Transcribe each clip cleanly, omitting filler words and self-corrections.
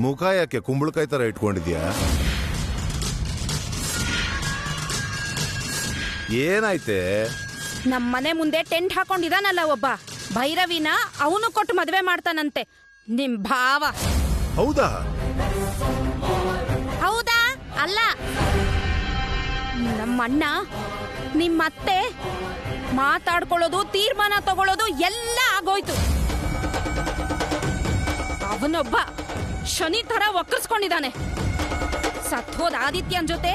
ಮುಖ ಯಾಕೆ ಕುಂಬಳಕಾಯಿ ತರ ಇಟ್ಕೊಂಡಿದ್ಯಾ? ಏನಾಯ್ತೆ? ನಮ್ಮನೆ ಮುಂದೆ ಟೆಂಟ್ ಹಾಕೊಂಡಿದಾನಲ್ಲ ಒಬ್ಬ ಭೈರವಿನ, ಅವನು ಕೊಟ್ಟು ಮದುವೆ ಮಾಡ್ತಾನಂತೆ ನಿಮ್ ಭಾವ. ಹೌದಾ? ಹೌದಾ ಅಲ್ಲ, ನಮ್ಮಣ್ಣ ನಿಮ್ಮತ್ತೆ ಮಾತಾಡ್ಕೊಳ್ಳೋದು, ತೀರ್ಮಾನ ತಗೊಳ್ಳೋದು ಎಲ್ಲ ಆಗೋಯ್ತು. ಅವನೊಬ್ಬ ಶನಿ ತರ ವಕ್ರಿಸ್ಕೊಂಡಿದ್ದಾನೆ. ಸತ್ತೋದ ಆದಿತ್ಯನ್ ಜೊತೆ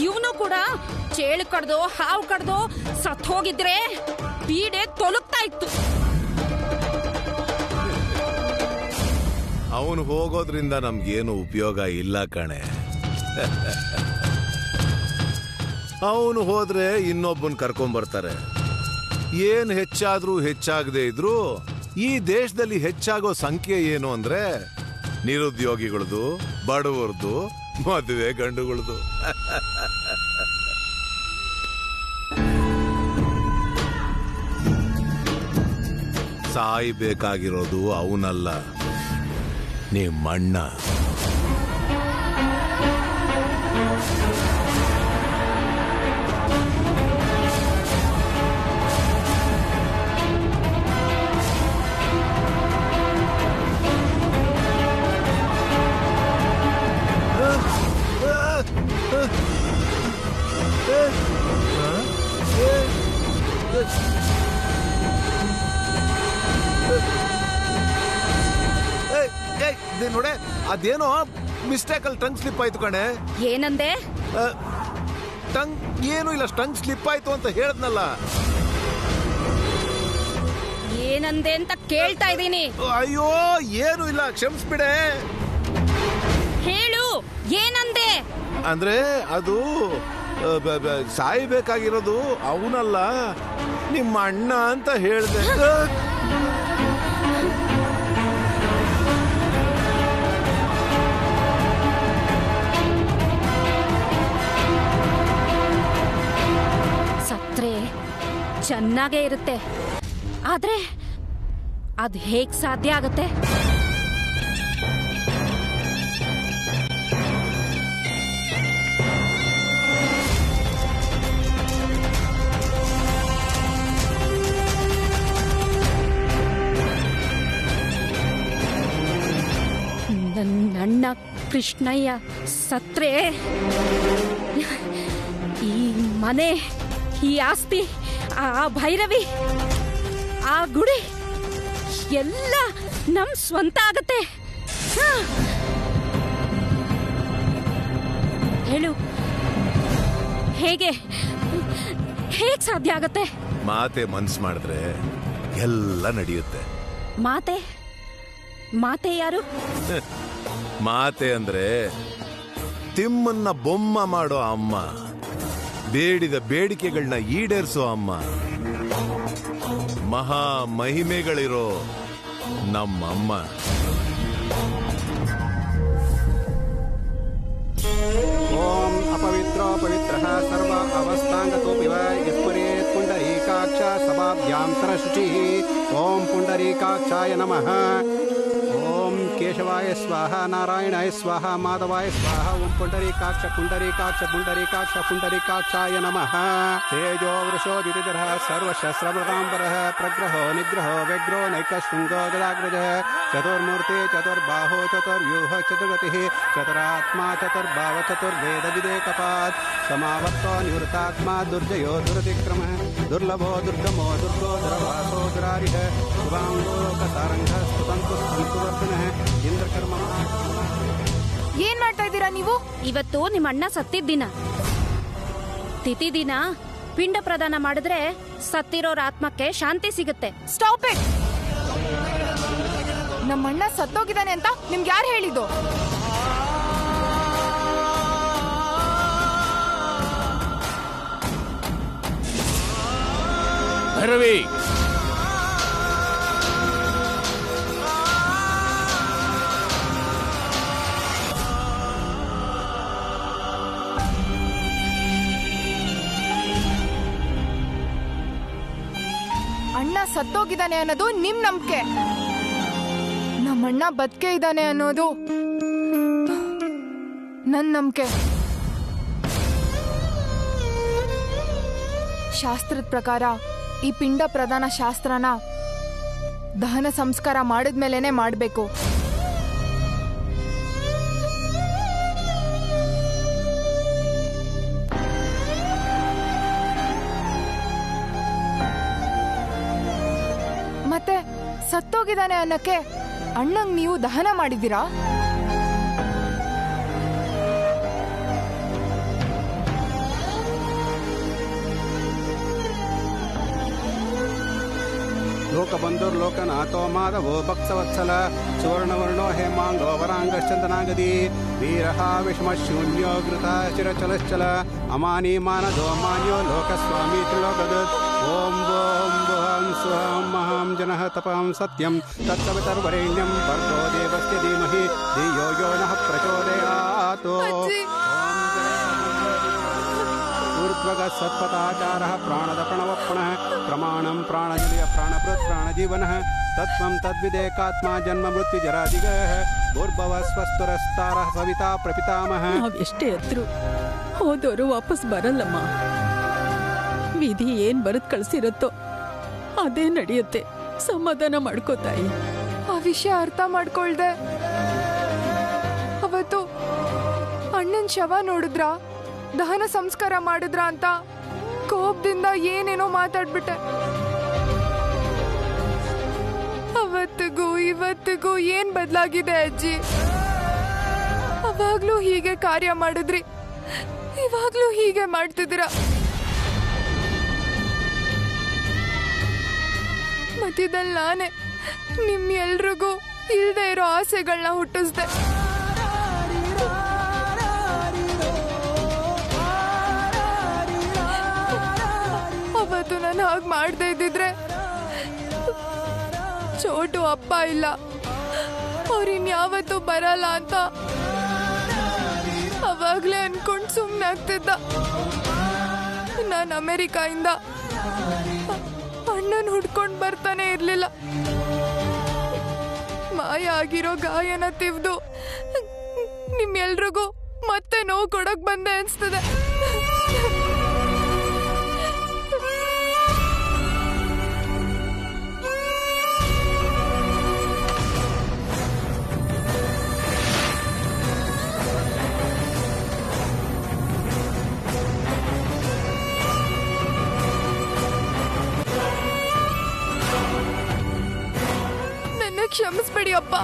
ಇವನು ಕೂಡ ಚೇಳು ಕಡ್ದೋ ಹಾವು ಕಡ್ದೋ ಸತ್ ಹೋಗಿದ್ರೆ ಪೀಡೆ ತೊಲಗ್ತಾ ಇತ್ತು. ಅವನು ಹೋಗೋದ್ರಿಂದ ನಮ್ಗೇನು ಉಪಯೋಗ ಇಲ್ಲ ಕಣೆ. ಅವನು ಹೋದ್ರೆ ಇನ್ನೊಬ್ಬನ್ ಕರ್ಕೊಂಡ್ಬರ್ತಾರೆ. ಏನ್ ಹೆಚ್ಚಾದ್ರೂ ಹೆಚ್ಚಾಗದೆ ಇದ್ರು ಈ ದೇಶದಲ್ಲಿ ಹೆಚ್ಚಾಗೋ ಸಂಖ್ಯೆ ಏನು ಅಂದ್ರೆ ನಿರುದ್ಯೋಗಿಗಳದು, ಬಡವರದು, ಮದುವೆ ಗಂಡುಗಳದು. ಸಾಯ್ಬೇಕಾಗಿರೋದು ಅವನಲ್ಲ, ನಿಮ್ಮಣ್ಣ. ನೋಡೆ, ಅದೇನೋ ಮಿಸ್ಟೇಕ್ ಅಲ್ಲಿ ಟಂಗ್ ಸ್ಲಿಪ್ ಆಯ್ತು ಕಣೆ. ಏನಂದೆ? ಟಂಗ್ ಏನು ಇಲ್ಲ, ಟಂಗ್ ಸ್ಲಿಪ್ ಆಯ್ತು ಅಂತ ಹೇಳದ್ನಲ್ಲ. ಏನಂದೆ ಅಂತ ಕೇಳ್ತಾ ಇದ್ದೀನಿ. ಅಯ್ಯೋ ಏನು ಇಲ್ಲ, ಕ್ಷಮಿಸ್ಬಿಡೆ. ಹೇಳು, ಏನಂದೆ? ಅಂದ್ರೆ ಅದು ಸಾಯ್ಬೇಕಾಗಿರೋದು ಅವನಲ್ಲ, ನಿಮ್ಮ ಅಣ್ಣ ಅಂತ ಹೇಳ್ದೆ. ಸತ್ರೆ ಚೆನ್ನಾಗೇ ಇರುತ್ತೆ, ಆದ್ರೆ ಅದು ಹೇಗ್ ಸಾಧ್ಯ ಆಗತ್ತೆ? ನನ್ನಣ್ಣ ಕೃಷ್ಣಯ್ಯ ಸತ್ರೆ ಈ ಮನೆ, ಈ ಆಸ್ತಿ, ಆ ಭೈರವಿ, ಆ ಗುಡಿ ಎಲ್ಲ ನಮ್ ಸ್ವಂತ ಆಗತ್ತೆ. ಹೇಳು, ಹೇಗೆ ಹೇಗ್ ಸಾಧ್ಯ ಆಗತ್ತೆ? ಮಾತೆ ಮನ್ಸ್ ಮಾಡಿದ್ರೆ ಎಲ್ಲ ನಡೆಯುತ್ತೆ. ಮಾತೆ? ಮಾತೆ ಯಾರು? ಮಾತೆ ಅಂದ್ರೆ ತಿಮ್ಮನ್ನ ಬೊಮ್ಮ ಮಾಡೋ ಅಮ್ಮ, ಬೇಡಿದ ಬೇಡಿಕೆಗಳನ್ನ ಈಡೇರಿಸೋ ಅಮ್ಮ, ಮಹಾ ಮಹಿಮೆಗಳಿರೋ ನಮ್ಮಮ್ಮ. ಓಂ ಅಪವಿತ್ರೋ ಪವಿತ್ರಃ ಸರ್ವ ಅವಸ್ಥಾಂಗತೋಪಿ ವ ಯಸ್ಮರೇತ್ ಪುಂಡರೀಕಾಕ್ಷ ಸಭಾಭ್ಯಾಂತರ ಶುಚಿಃ. ಓಂ ಪುಂಡರೀಕಾಕ್ಷಾಯ ನಮಃ. ಓಂ ಕೇಶವಾಯ ಸ್ವಾಹ, ನಾರಾಯಣಾಯ ಸ್ವಾಹ, ಮಾಧವಾಯ ಸ್ವಾಹ. ಓಂ ಪುಂಡರೀಕಾಕ್ಷ ಪುಂಡರೀಕಾಕ್ಷ ಪುಂಡರೀಕಾಕ್ಷ ಪುಂಡರೀಕಾಕ್ಷಾಯ ನಮಃ. ತೇಜೋ ವೃಷೋ ದ್ಯುತಿಧರಃ ಸರ್ವಶಸ್ತ್ರಮೃತಾಂಬರಃ ಪ್ರಗ್ರಹೋ ನಿಗ್ರಹೋ ವ್ಯಗ್ರೋ ನೈಕಶೃಂಗೋ ಗದಾಗ್ರಜಃ. ಚತುರ್ಮೂರ್ತಿ ಚತುರ್ಬಾಹೋ ಚತುರ್ವ್ಯೂಹ ಚತುರ್ಗತಿಃ ಚತುರಾತ್ಮಾ ಚತುರ್ಭಾವ ಚತುರ್ವೇದ ವಿದೇಕಪಾತ್. ಸಮಾವರ್ತೋ ನಿವೃತ್ತಾತ್ಮಾ ದುರ್ಜಯೋ ದುರತಿಕ್ರಮಃ. ದುರ್ಲಭೋ ದುರ್ಗಮೋ ದುರ್ಗೋ ದುರವಾಸೋ ದುರಾರಿಃ. ಶುಭಾಂಗೋ ಲೋಕಸಾರಂಗಃ ಸ್ತುತಂತು ಸಂತುವರ್ಧನಃ. ಇಂದ್ರಕರ್ಮ. ಏನ್ ಮಾಡ್ತಾ ಇದ್ದೀರಾ ನೀವು? ಇವತ್ತು ನಿಮ್ಮ ಅಣ್ಣ ಸತ್ತಿದ್ದ ದಿನ, ತಿಥಿ ದಿನ. ಪಿಂಡ ಪ್ರದಾನ ಮಾಡಿದ್ರೆ ಸತ್ತಿರೋರ ಆತ್ಮಕ್ಕೆ ಶಾಂತಿ ಸಿಗುತ್ತೆ. Stop it! ನಮ್ಮಣ್ಣ ಸತ್ತೋಗಿದ್ದಾನೆ ಅಂತ ನಿಮ್ಗೆ ಯಾರು ಹೇಳಿದ್ದು? ಭೈರವಿ, ಅಣ್ಣ ಸತ್ತೋಗಿದ್ದಾನೆ ಅನ್ನೋದು ನಿಮ್ ನಂಬಿಕೆ. ನಮ್ಮಣ್ಣ ಬದುಕೆ ಇದ್ದಾನೆ ಅನ್ನೋದು ನನ್ ನಂಬಿಕೆ. ಶಾಸ್ತ್ರದ ಪ್ರಕಾರ ಈ ಪಿಂಡ ಪ್ರದಾನ ಶಾಸ್ತ್ರನ ದಹನ ಸಂಸ್ಕಾರ ಮಾಡಿದ್ಮೇಲೆನೆ ಮಾಡಬೇಕು. ಮತ್ತೆ ಸತ್ತೋಗಿದ್ದಾನೆ ಅನ್ನಕ್ಕೆ ಅಣ್ಣಂಗ್ ನೀವು ದಹನ ಮಾಡಿದ್ದೀರಾ? ಲೋಕಬಂಧುರ್ಲೋಕನಾಥೋ ಮಾಧವೋ ಭಕ್ತವತ್ಸಲ ಸುವರ್ಣವರ್ಣೋ ಹೇಮಾಂಗೋ ವರಾಂಗಶ್ಚಂದನಾಗದಿ ವೀರಃ ವಿಷಮಶೂನ್ಯೋ ಘೃತ ಚಿರಚಲಶ್ಚಲ ಅಮಾನಿ ಮಾನದೋ ಮಾನ್ಯೋ ಲೋಕಸ್ವಾಮಿ ತ್ರಿಲೋಕದತ್ ಓಂ ಓಂ ಭುವಂ ಸ್ವಹಂ ಮಹಾಂ ಜನಃ ತಪಂ ಸತ್ಯಂ ತತ್ಸವಿತರ್ವರೆಣ್ಯಂ ಭರ್ಗೋ ದೇವಸ್ಯ ಧೀಮಹಿ ಧಿಯೋ ಯೋ ನಃ ಪ್ರಚೋದಯಾತ್. ಸತ್ಪಥಾಚಾರ ಪ್ರಾಣದಪಣವಪ್ಪಣ ಪ್ರಮಾಣಂ ಪ್ರಾಣಜಲಿಯ ಪ್ರಾಣಭೃತ್ ಪ್ರಾಣಜೀವನ ತತ್ವಂ ತದ್ವಿದೇಕಾತ್ಮ ಜನ್ಮ ಮೃತ್ಯು ಜರಾದಿಗ ಭೂರ್ಭವ ಸ್ವಸ್ತುರಸ್ತಾರ ಸವಿತಾ ಪ್ರಪಿತಾಮಹ. ನಾವ್ ಎಷ್ಟೇ ಎದ್ರು ಹೋದವರು ವಾಪಸ್ ಬರಲ್ಲಮ್ಮ. ವಿಧಿ ಏನ್ ಬರದ್ ಕಳ್ಸಿರತ್ತೋ ಅದೇ ನಡೆಯುತ್ತೆ. ಸಮಾಧಾನ ಮಾಡ್ಕೋತಾಯಿ. ಆ ವಿಷಯ ಅರ್ಥ ಮಾಡ್ಕೊಳ್ದೆ ಅವತ್ತು ಅಣ್ಣನ್ ಶವ ನೋಡಿದ್ರ, ದಹನ ಸಂಸ್ಕಾರ ಮಾಡಿದ್ರ ಅಂತ ಕೋಪದಿಂದ ಏನೇನೋ ಮಾತಾಡ್ಬಿಟ್ಟೆ. ಅವತ್ತಿಗೂ ಇವತ್ತಿಗೂ ಏನ್ ಬದಲಾಗಿದೆ ಅಜ್ಜಿ? ಅವಾಗ್ಲೂ ಹೀಗೆ ಕಾರ್ಯ ಮಾಡಿದ್ರಿ, ಇವಾಗ್ಲೂ ಹೀಗೆ ಮಾಡ್ತಿದ್ದೀರ. ಮಧ್ಯದಲ್ಲಿ ನಾನೇ ನಿಮ್ ಎಲ್ರಿಗೂ ಇಲ್ದೇ ಇರೋ ಆಸೆಗಳನ್ನ ಹುಟ್ಟಿಸ್ದೆ. ಅವತ್ತು ನಾನು ಹಾಗೆ ಮಾಡದೇ ಇದ್ದಿದ್ರೆ ಚೋಟು ಅಪ್ಪ ಇಲ್ಲ, ಅವ್ರಿನ್ಯಾವತ್ತೂ ಬರಲ್ಲ ಅಂತ ಅವಾಗ್ಲೇ ಅನ್ಕೊಂಡ್ ಸುಮ್ಮನೆ ಆಗ್ತಿದ್ದ. ನಾನು ಅಮೆರಿಕಾಯಿಂದ ಅಣ್ಣನ್ ಹುಡ್ಕೊಂಡ್ ಬರ್ತಾನೆ ಇರ್ಲಿಲ್ಲ. ಮಾಯ ಆಗಿರೋ ಗಾಯನ ತಿವ್ದು ನಿಮ್ಮೆಲ್ರಿಗೂ ಮತ್ತೆ ನೋವು ಕೊಡಕ್ ಬಂದೆ ಅನ್ಸ್ತದೆ. ಕ್ಷಮಿಸ್ಬೇಡಿ ಅಪ್ಪ.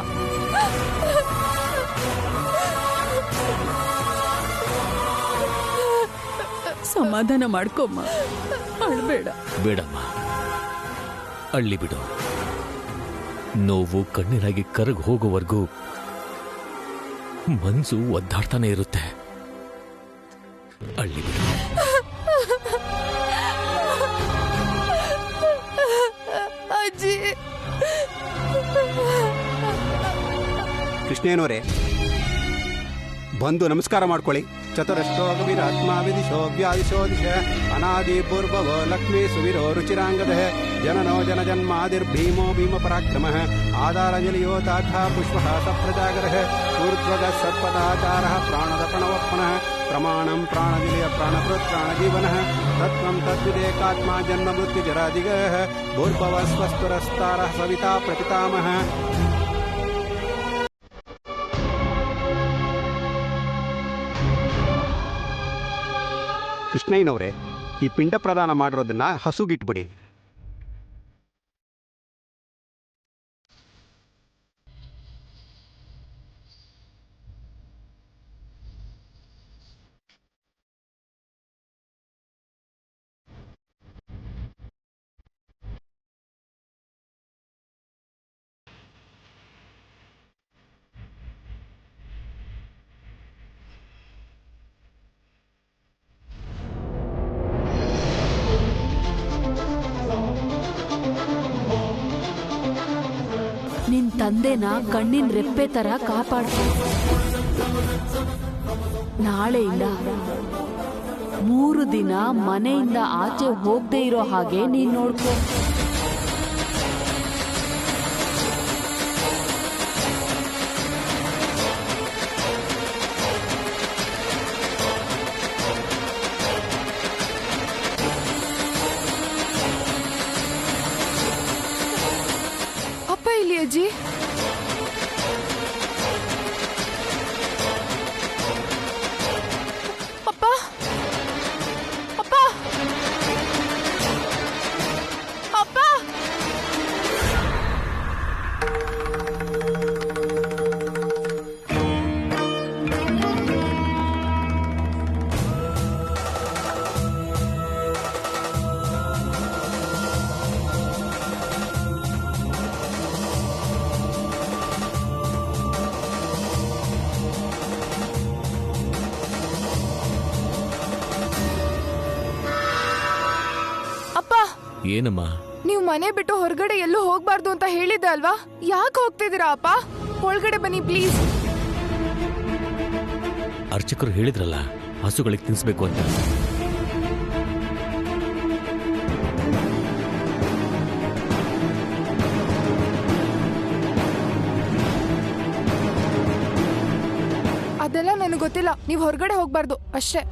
ಸಮಾಧಾನ ಮಾಡ್ಕೊಮ್ಮ, ಅಳ್ಬೇಡ. ಬೇಡಮ್ಮ, ಅಳ್ಳಿ ಬಿಡು. ನೋವು ಕಣ್ಣೀರಾಗಿ ಕರಗ್ ಹೋಗೋವರೆಗೂ ಮನ್ಸು ಒದ್ದಾಡ್ತಾನೆ ಇರುತ್ತೆ. ಅಳ್ಳಿ ಬಿಡು. ಅಜ್ಜಿ. ಕೃಷ್ಣೇನವರೇ, ಬಂದು ನಮಸ್ಕಾರ ಮಾಡ್ಕೊಳ್ಳಿ. ಚತುರಷ್ಟೋಗವಿರಾತ್ಮ ವಿದಿಶೋ ವ್ಯಾದಿಶೋ ದಿಶ ಅನಾದಿ ಪೂರ್ವವೋ ಲಕ್ಷ್ಮೀ ಸುವಿರೋ ರುಚಿರಾಂಗದ ಜನನೋ ಜನಜನ್ಮಾದಿರ್ಭೀಮೋ ಭೀಮ ಪರಾಕ್ರಮ ಆಧಾರಂಜಲಿಯೋ ತಾಥ ಪುಷ್ಪ ಸಪ್ರಜಾಗರ ಊರ್ಧ್ವಗ ಸತ್ಪಥಾಚಾರ ಪ್ರಾಣದಪಣವಪ್ಪನ ಪ್ರಮಾಣಂ ಪ್ರಾಣಜಲಿಯ ಪ್ರಾಣಭೃತ್ ಪ್ರಾಣಜೀವನ ತತ್ವಂ ತದ್ವಿದೇಕಾತ್ಮ ಜನ್ಮ ಮೃತ್ಯು ಜರಾದಿಗ ಭೂರ್ಭವ ಸ್ವಸ್ತುರಸ್ತಾರ ಸವಿತಾ ಪ್ರಪಿತಾಮಹ. ಕೃಷ್ಣಯ್ಯನವರೇ, ಈ ಪಿಂಡ ಪ್ರದಾನ ಮಾಡಿರೋದನ್ನ ಹಸುಗಿಟ್ಬಿಡಿ. ನಿನ್ ತಂದೆನ ಕಣ್ಣಿನ ರೆಪ್ಪೆ ತರ ಕಾಪಾಡ್ಕೊ. ನಾಳೆಯಿಂದ 3 ದಿನ ಮನೆಯಿಂದ ಆಚೆ ಹೋಗದೆ ಇರೋ ಹಾಗೆ ನೀನ್ ನೋಡ್ಕೊ. ಏನಮ್ಮ? ನೀವು ಮನೆ ಬಿಟ್ಟು ಹೊರಗಡೆ ಎಲ್ಲೂ ಹೋಗ್ಬಾರ್ದು ಅಂತ ಹೇಳಿದ್ದೆ ಅಲ್ವಾ? ಯಾಕೆ ಹೋಗ್ತಿದ್ದೀರಾ ಅಪ್ಪ? ಒಳಗಡೆ ಬನ್ನಿ ಪ್ಲೀಸ್. ಅರ್ಚಕರು ಹೇಳಿದ್ರಲ್ಲ ಹಸುಗಳಿಗೆ ತಿನ್ಸ್ಬೇಕು ಅಂತ. ಅದೆಲ್ಲ ನನಗೆ ಗೊತ್ತಿಲ್ಲ. ನೀವು ಹೊರಗಡೆ ಹೋಗ್ಬಾರ್ದು ಅಷ್ಟೇ.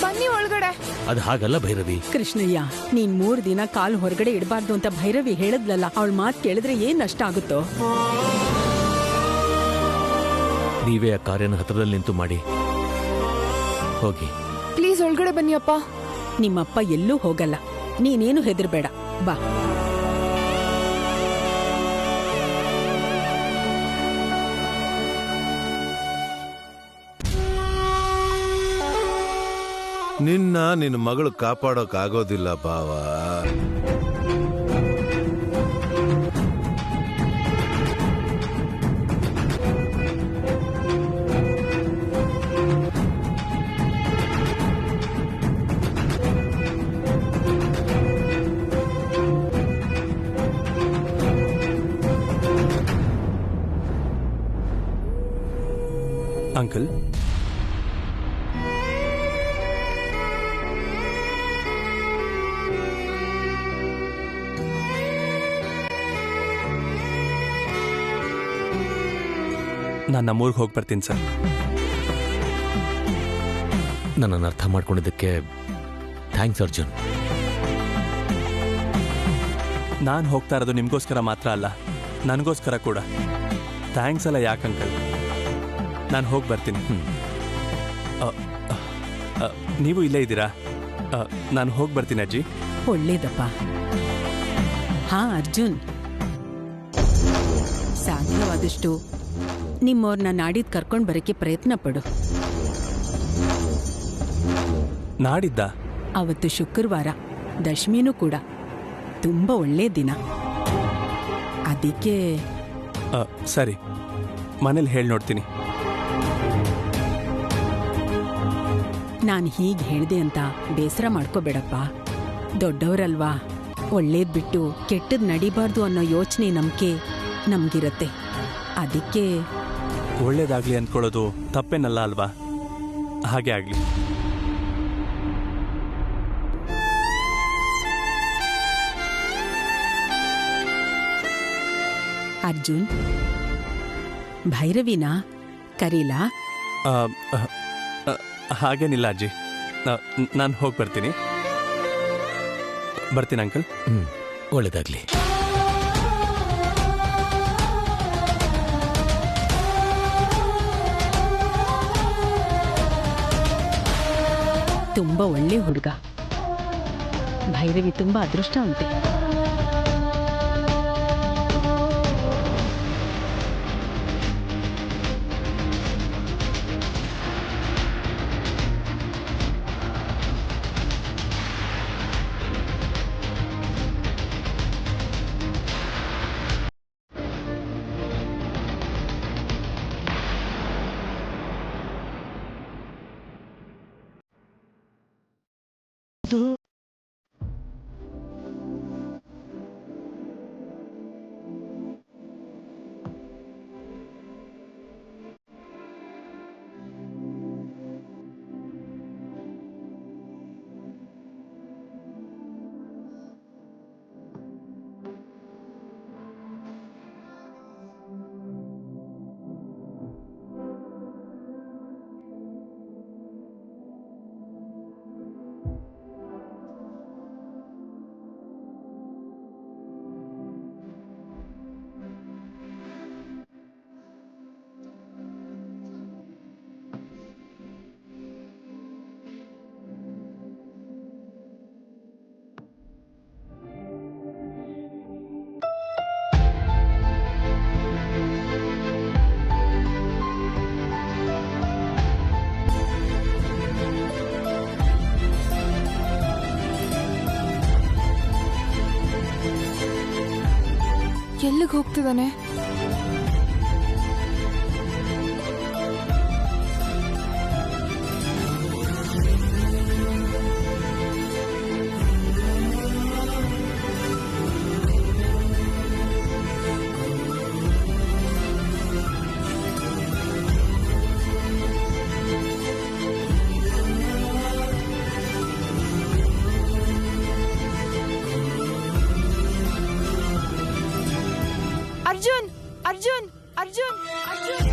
ಬನ್ನಿ ಒಳಗಡೆ. ಅದು ಹಾಗಲ್ಲ ಭೈರವಿ. ಕೃಷ್ಣಯ್ಯ, ನೀನ್ 3 ದಿನ ಕಾಲು ಹೊರಗಡೆ ಇಡಬಾರ್ದು ಅಂತ ಭೈರವಿ ಹೇಳದ್ಲಲ್ಲ, ಅವಳ ಮಾತು ಕೇಳಿದ್ರೆ ಏನ್ ನಷ್ಟ ಆಗುತ್ತೋ? ನೀವೇ ಆ ಕಾರ್ಯನ ಹತ್ರದಲ್ಲಿ ನಿಂತು ಮಾಡಿ ಹೋಗಿ. ಪ್ಲೀಸ್ ಒಳಗಡೆ ಬನ್ನಿ ಅಪ್ಪ. ನಿಮ್ಮಪ್ಪ ಎಲ್ಲೂ ಹೋಗಲ್ಲ, ನೀನೇನು ಹೆದರ್ಬೇಡ, ಬಾ. ನಿನ್ನ ಮಗಳು ಕಾಪಾಡೋಕ್ ಆಗೋದಿಲ್ಲ ಬಾವ. ಅಂಕಲ್, ನಾನು ನಮ್ಮೂರಿಗೆ ಹೋಗಿ ಬರ್ತೀನಿ ಸರ್. ನನ್ನನ್ನು ಅರ್ಥ ಮಾಡ್ಕೊಂಡಿದ್ದಕ್ಕೆ ಥ್ಯಾಂಕ್ಸ್ ಅರ್ಜುನ್. ನಾನು ಹೋಗ್ತಾ ಇರೋದು ನಿಮಗೋಸ್ಕರ ಮಾತ್ರ ಅಲ್ಲ, ನನಗೋಸ್ಕರ ಕೂಡ. ಥ್ಯಾಂಕ್ಸ್ ಅಲ್ಲ ಯಾಕೆ ಅಂಕಲ್, ನಾನು ಹೋಗಿ ಬರ್ತೀನಿ. ನೀವು ಇಲ್ಲೇ ಇದ್ದೀರಾ? ನಾನು ಹೋಗಿ ಬರ್ತೀನಿ ಅಜ್ಜಿ. ಒಳ್ಳೇದಪ್ಪ. ಹಾ ಅರ್ಜುನ್, ಸಾಧ್ಯವಾದಷ್ಟು ನಿಮ್ಮವ್ರನ್ನ ನಾಡಿದ್ದು ಕರ್ಕೊಂಡು ಬರೋಕ್ಕೆ ಪ್ರಯತ್ನ ಪಡು. ನಾಡಿದ್ದ? ಅವತ್ತು ಶುಕ್ರವಾರ, ದಶಮಿನೂ ಕೂಡ. ತುಂಬ ಒಳ್ಳೆ ದಿನ. ಅದಕ್ಕೆ ಸರಿ, ಮನೇಲಿ ಹೇಳಿ ನೋಡ್ತೀನಿ. ನಾನು ಹೀಗೆ ಹೇಳಿದೆ ಅಂತ ಬೇಸರ ಮಾಡ್ಕೋಬೇಡಪ್ಪ. ದೊಡ್ಡವರಲ್ವಾ, ಒಳ್ಳೇದ್ ಬಿಟ್ಟು ಕೆಟ್ಟದ್ ನಡಿಬಾರ್ದು ಅನ್ನೋ ಯೋಚನೆ ನಂಬಿಕೆ ನಮ್ಗಿರತ್ತೆ. ಅದಕ್ಕೆ ಒಳ್ಳೇದಾಗ್ಲಿ ಅಂದ್ಕೊಳ್ಳೋದು ತಪ್ಪೇನಲ್ಲ ಅಲ್ವಾ? ಹಾಗೆ ಆಗ್ಲಿ. ಅರ್ಜುನ್, ಭೈರವಿನ ಕರೀಲಾ? ಹಾಗೇನಿಲ್ಲ ಅಜ್ಜಿ, ನಾನು ಹೋಗಿ ಬರ್ತೀನಿ. ಬರ್ತೀನಿ ಅಂಕಲ್. ಒಳ್ಳೇದಾಗ್ಲಿ. ತುಂಬ ಒಳ್ಳೆ ಹುಡುಗ. ಭೈರವಿ ತುಂಬ ಅದೃಷ್ಟವಂತೆ. ಎಲ್ಲಿಗೆ ಹೋಗ್ತಿದ್ದಾನೆ? ಅರ್ಜುನ್ ಅರ್ಜುನ್ ಅರ್ಜುನ್ ಅರ್ಜುನ್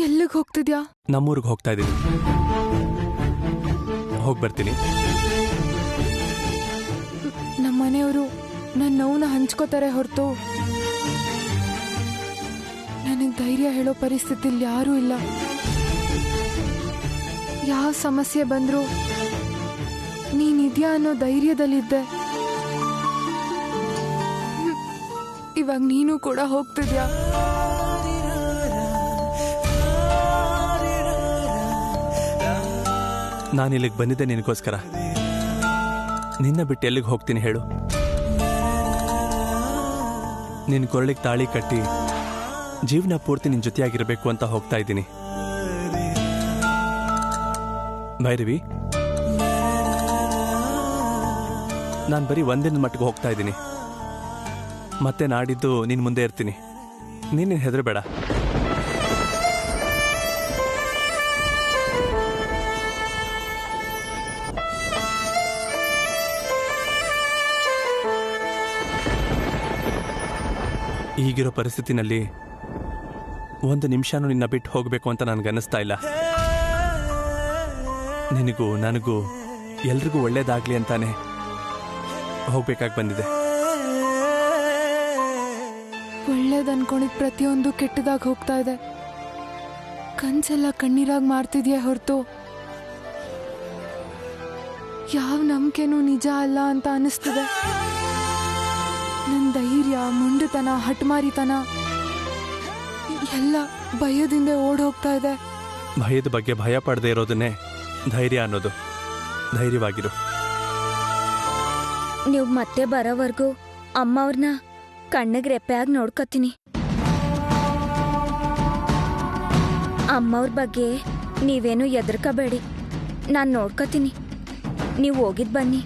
ಎಲ್ಲಿಗೆ ಹೋಗ್ತಿದ್ಯಾ? ನಮ್ಮೂರಿಗೆ ಹೋಗ್ತಾ ಇದ್ದೀನಿ. ಹೋಗಿ ಬರ್ತೀನಿ. ನಮ್ಮನೆಯವರು ನನ್ನ ನೋವನ್ನ ಹಂಚ್ಕೋತಾರೆ ಹೊರತು ನನಗೆ ಧೈರ್ಯ ಹೇಳೋ ಪರಿಸ್ಥಿತಿಲಿ ಯಾರೂ ಇಲ್ಲ. ಯಾವ ಸಮಸ್ಯೆ ಬಂದರೂ ನೀನಿದ್ಯಾ ಅನ್ನೋ ಧೈರ್ಯದಲ್ಲಿದ್ದೆ. ಇವಾಗ ನೀನು ಕೂಡ ಹೋಗ್ತಿದ್ಯಾ? ನಾನು ಇಲ್ಲಿಗೆ ಬಂದಿದ್ದೆ ನಿನಗೋಸ್ಕರ. ನಿನ್ನ ಬಿಟ್ಟು ಎಲ್ಲಿಗೆ ಹೋಗ್ತೀನಿ ಹೇಳು? ನಿನ್ನ ಕೊರಳಿಗೆ ತಾಳಿ ಕಟ್ಟಿ ಜೀವನ ಪೂರ್ತಿ ನಿನ್ನ ಜೊತೆಯಾಗಿರಬೇಕು ಅಂತ ಹೋಗ್ತಾ ಇದ್ದೀನಿ. ಭೈರವಿ, ನಾನು ಬರೀ ಒಂದಿನ ಮಟ್ಟಿಗೆ ಹೋಗ್ತಾ ಇದ್ದೀನಿ. ಮತ್ತೆ ನಾಡಿದ್ದು ನಿನ್ನ ಮುಂದೆ ಇರ್ತೀನಿ. ನೀನೇನು ಹೆದರಬೇಡ. ಈಗಿರೋ ಪರಿಸ್ಥಿತಿನಲ್ಲಿ ಒಂದು ನಿಮಿಷನೂ ನಿನ್ನ ಬಿಟ್ಟು ಹೋಗಬೇಕು ಅಂತ ನನಗನ್ನಿಸ್ತಾ ಇಲ್ಲ. ನಿನಗೂ ನನಗೂ ಎಲ್ರಿಗೂ ಒಳ್ಳೇದಾಗ್ಲಿ ಅಂತಾನೆ ಹೋಗ್ಬೇಕಾಗಿ ಬಂದಿದೆ. ಒಳ್ಳೇದನ್ಕೊಂಡಿದ್ ಪ್ರತಿಯೊಂದು ಕೆಟ್ಟದಾಗ ಹೋಗ್ತಾ ಇದೆ. ಕನ್ಸೆಲ್ಲ ಕಣ್ಣೀರಾಗಿ ಮಾಡ್ತಿದ್ಯಾ ಹೊರತು ಯಾವ ನಂಬಿಕೆನೂ ನಿಜ ಅಲ್ಲ ಅಂತ ಅನಿಸ್ತಿದೆ. ನನ್ನ ಧೈರ್ಯ, ಮುಂಡತನ, ಹಠಮಾರಿತನ ಎಲ್ಲ ಭಯದಿಂದ ಓಡ್ ಹೋಗ್ತಾ ಇದೆ. ಭಯದ ಬಗ್ಗೆ ಭಯ ಪಡದೆ ಇರೋದನ್ನೇ ಧೈರ್ಯ ಅನ್ನೋದು. ಧೈರ್ಯವಾಗಿರು. ನೀವು ಮತ್ತೆ ಬರೋವರೆಗೂ ಅಮ್ಮವ್ರನ್ನ ಕಣ್ಣಿಗೆ ರೆಪ್ಪೆಯಾಗಿ ನೋಡ್ಕೊತೀನಿ. ಅಮ್ಮವ್ರ ಬಗ್ಗೆ ನೀವೇನು ಹೆದರ್ಕೋಬೇಡಿ, ನಾನು ನೋಡ್ಕೊತೀನಿ. ನೀವು ಹೋಗಿದ್ ಬನ್ನಿ.